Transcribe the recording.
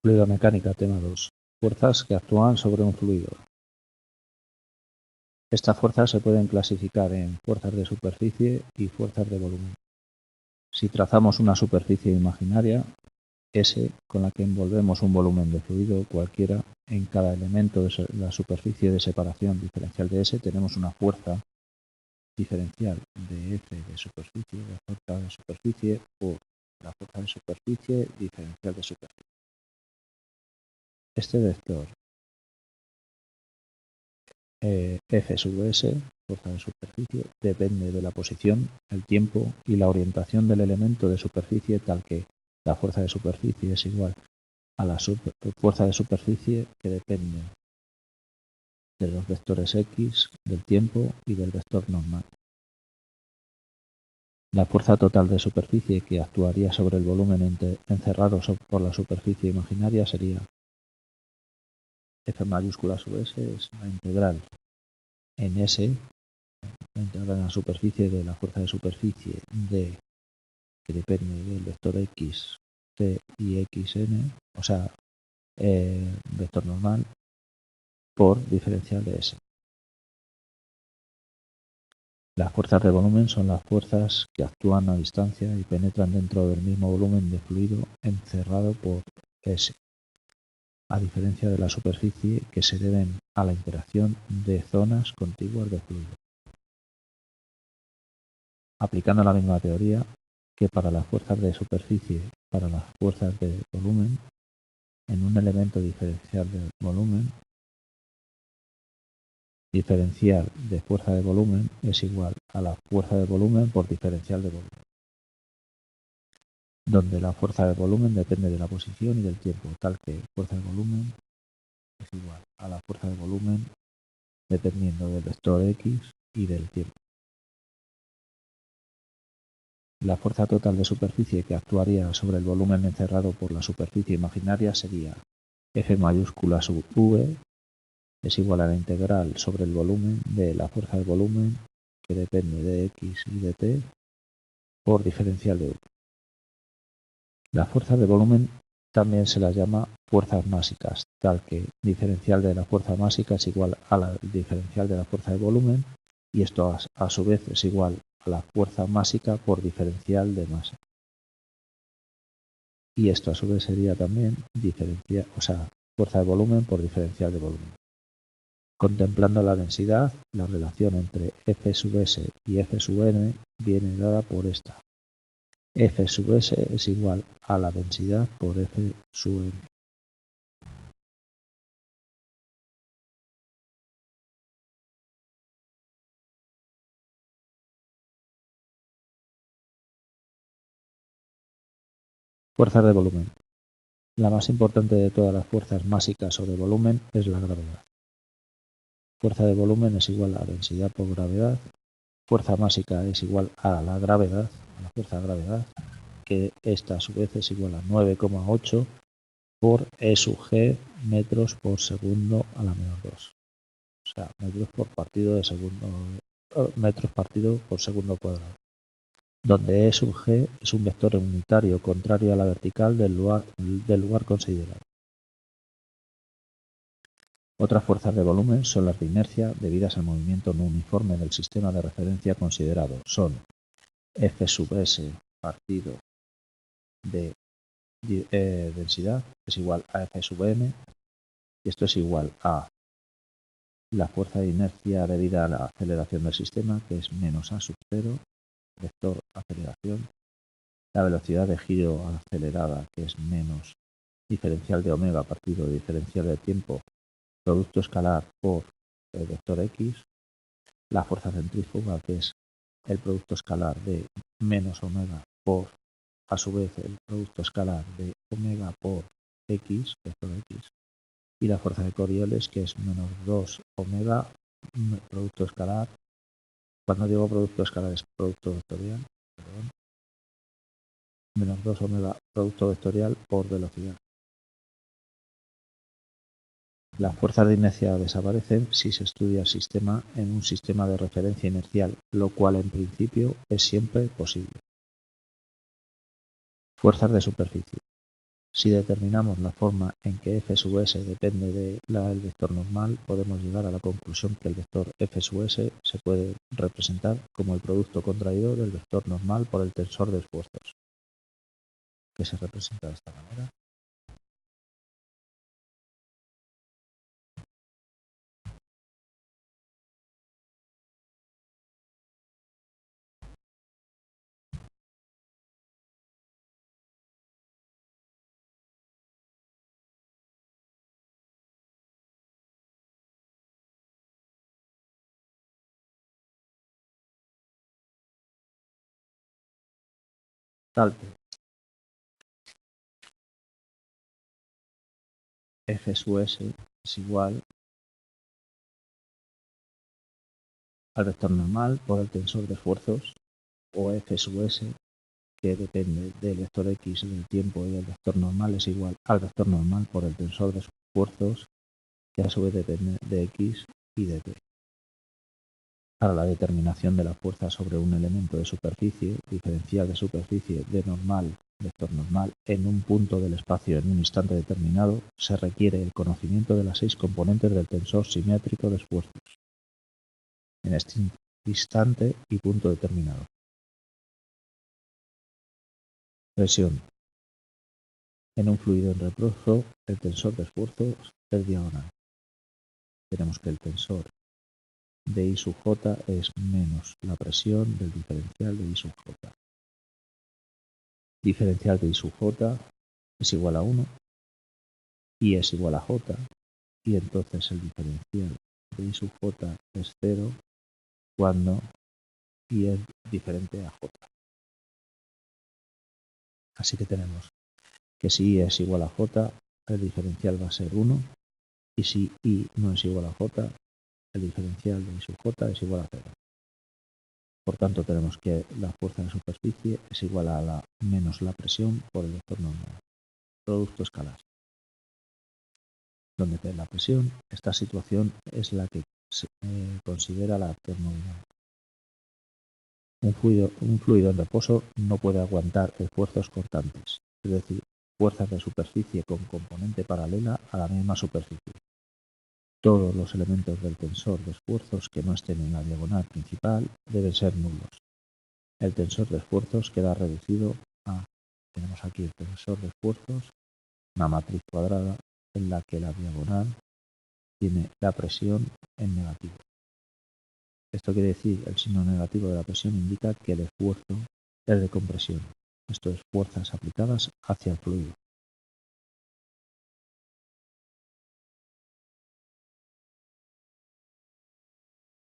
Fluido mecánica, tema 2. Fuerzas que actúan sobre un fluido. Estas fuerzas se pueden clasificar en fuerzas de superficie y fuerzas de volumen. Si trazamos una superficie imaginaria, S, con la que envolvemos un volumen de fluido cualquiera, en cada elemento de la superficie de separación diferencial de S tenemos una fuerza diferencial de F de superficie, de fuerza de superficie, por la fuerza de superficie diferencial de superficie. Este vector F sub S, fuerza de superficie, depende de la posición, el tiempo y la orientación del elemento de superficie, tal que la fuerza de superficie es igual a la fuerza de superficie que depende de los vectores X, del tiempo y del vector normal. La fuerza total de superficie que actuaría sobre el volumen encerrado por la superficie imaginaria sería F mayúscula sub S, es la integral en S, la integral en la superficie de la fuerza de superficie de, que depende del vector X, T y XN, o sea, vector normal, por diferencial de S. Las fuerzas de volumen son las fuerzas que actúan a distancia y penetran dentro del mismo volumen de fluido encerrado por S, a diferencia de la superficie, que se deben a la interacción de zonas contiguas de fluido. Aplicando la misma teoría que para las fuerzas de superficie, para las fuerzas de volumen, en un elemento diferencial de volumen, diferencial de fuerza de volumen es igual a la fuerza de volumen por diferencial de volumen, donde la fuerza de volumen depende de la posición y del tiempo, tal que fuerza de volumen es igual a la fuerza de volumen dependiendo del vector X y del tiempo. La fuerza total de superficie que actuaría sobre el volumen encerrado por la superficie imaginaria sería F mayúscula sub V es igual a la integral sobre el volumen de la fuerza de volumen que depende de X y de T por diferencial de V. Las fuerzas de volumen también se las llama fuerzas másicas, tal que diferencial de la fuerza másica es igual a la diferencial de la fuerza de volumen, y esto a su vez es igual a la fuerza másica por diferencial de masa. Y esto a su vez sería también fuerza de volumen por diferencial de volumen. Contemplando la densidad, la relación entre F sub S y F sub N viene dada por esta. F sub S es igual a la densidad por F sub N. Fuerzas de volumen. La más importante de todas las fuerzas másicas o de volumen es la gravedad. Fuerza de volumen es igual a densidad por gravedad. Fuerza másica es igual a la gravedad, a la fuerza de gravedad, que esta a su vez es igual a 9,8 por E sub G metros por segundo a la menor 2. O sea, metros partido por segundo cuadrado, donde E sub G es un vector unitario contrario a la vertical del lugar considerado. Otras fuerzas de volumen son las de inercia debidas al movimiento no uniforme del sistema de referencia considerado. Son F sub S partido de densidad es igual a F sub M, y esto es igual a la fuerza de inercia debida a la aceleración del sistema, que es menos A sub 0, vector aceleración, la velocidad de giro acelerada, que es menos diferencial de omega partido de diferencial de tiempo, producto escalar por el vector X, la fuerza centrífuga, que es el producto escalar de menos omega por, a su vez, el producto escalar de omega por X, vector X, y la fuerza de Coriolis, que es menos 2 omega, producto escalar. Cuando digo producto escalar es producto vectorial, perdón, menos 2 omega, producto vectorial por velocidad. Las fuerzas de inercia desaparecen si se estudia el sistema en un sistema de referencia inercial, lo cual en principio es siempre posible. Fuerzas de superficie. Si determinamos la forma en que f sub s depende del vector normal, podemos llegar a la conclusión que el vector f sub s se puede representar como el producto contraído del vector normal por el tensor de esfuerzos, que se representa de esta manera. Tal que f sub s es igual al vector normal por el tensor de esfuerzos, o f sub s, que depende del vector x del tiempo y del vector normal, es igual al vector normal por el tensor de esfuerzos, que a su vez depende de x y de t. Para la determinación de la fuerza sobre un elemento de superficie, diferencial de superficie de normal, vector normal, en un punto del espacio en un instante determinado, se requiere el conocimiento de las 6 componentes del tensor simétrico de esfuerzos en este instante y punto determinado. Presión. En un fluido en reposo, el tensor de esfuerzos es diagonal. Tenemos que el tensor de I sub j es menos la presión del diferencial de I sub j. Diferencial de I sub j es igual a 1, I es igual a j, y entonces el diferencial de I sub j es 0 cuando I es diferente a j. Así que tenemos que si I es igual a j, el diferencial va a ser 1, y si I no es igual a j, el diferencial de I sub j es igual a 0. Por tanto, tenemos que la fuerza de superficie es igual a la menos la presión por el vector normal. Producto escalar. Donde P es la presión, esta situación es la que se considera la termodinámica. Un fluido en reposo no puede aguantar esfuerzos constantes, es decir, fuerzas de superficie con componente paralela a la misma superficie. Todos los elementos del tensor de esfuerzos que no estén en la diagonal principal deben ser nulos. El tensor de esfuerzos queda reducido a, tenemos aquí el tensor de esfuerzos, una matriz cuadrada en la que la diagonal tiene la presión en negativo. Esto quiere decir, el signo negativo de la presión indica que el esfuerzo es de compresión, esto es, fuerzas aplicadas hacia el fluido.